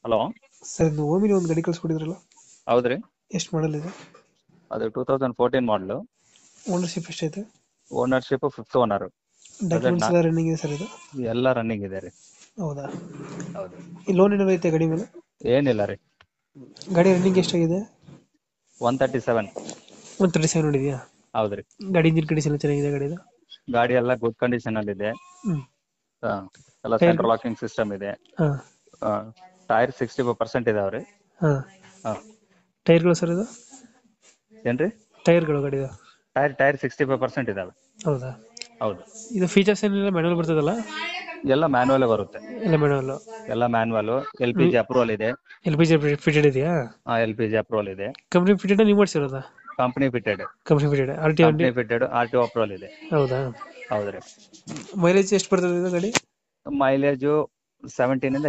Hello. Sir ಇದು Omni ಒಂದು ಗಾಡಿ ಕಳ್ಸ್ಕೊಟ್ಟಿದ್ರಲ್ಲ, ಹೌದ್ರಿ, ಎಷ್ಟು ಮಾಡಲ್ ಇದೆ? ಅದು 2014 ಮಾಡಲು. ಓನರ್ಶಿಪ್ ಎಷ್ಟೈತೆ? Ownership 5th owner. Present documents ಎಲ್ಲ ರನ್ನಿಂಗ್ ಇದೆ ಸರ್ ಇದು? ಎಲ್ಲ ರನ್ನಿಂಗ್ ಇದೆ ರೀ. ಹೌದಾ? ಹೌದು, ಈ ಲೋನ್ ಏನಾದ್ರು ಐತೆ ಗಾಡಿ ಮೇಲೆ? ಏನಿಲ್ಲ ರೀ. ಗಾಡಿ ರನ್ನಿಂಗ್ ಎಷ್ಟಾಗಿದೆ? 137. 137 ನೋಡಿದ್ಯಾ? ಹೌದ್ರಿ. ಗಾಡಿ ಇಂಜಿನ್ ಕಂಡೀಷನ್ ಎಲ್ಲ ಚೆನ್ನಾಗಿದೆ ಗಾಡಿದು? ಗಾಡಿ ಎಲ್ಲ ಗುಡ್ ಕಂಡೀಷನ್ ಅಲ್ಲಿ ಇದೆ. ಹ್ಞೂ. ಹಾ, ಎಲ್ಲ ಟೈರ್? ಸೆಂಟ್ರಲ್ ಲಾಕಿಂಗ್ ಸಿಸ್ಟಮ್ ಇದೆ. ಹಾಂ. ಟೈರ್ 65% ಇದಾವ್ರಿ. ಹಾಂ. ಹಾ. ಟೈರ್ಗಳು ಸರ್ ಇದು? ಏನ್ರಿ? ಟೈರ್ಗಳು ಗಾಡಿದು? ಟೈರ್ 65% ಇದಾವೆ. ಹೌದಾ? ಹೌದು. ಇದು ಫೀಚರ್ಸ್ ಏನಿಲ್ಲ, ಮ್ಯಾನುವಲ್ ಬರ್ತದಲ್ಲ? ಎಲ್ಲ ಮ್ಯಾನುವಲ್ ಬರುತ್ತೆ. ಎಲ್ಲ ಮ್ಯಾನುವಲ್? ಎಲ್ಲ ಮ್ಯಾನುವಲ್. LPG ಅಪ್ರೂವಲ್ ಇದೆ. LPG ಫಿಟೆಡ್ ಇದೆಯಾ? LPG ಅಪ್ರೂವಲ್ ಇದೆ. ಕಂಪ್ನಿ ಫಿಟೆಡ್ ನೀವು ಮಾಡಿಸಿರೋದಾ? Company fitted. Company fitted. Company fitted RTO approval ಇದೆ. ಹೌದಾ? ಹೌದ್ರಿ. ಮೈಲೇಜ್ ಎಷ್ಟು ಬರ್ತದೆ ಇದು ಗಾಡಿ? ಮೈಲೇಜು 17 ಇಂದ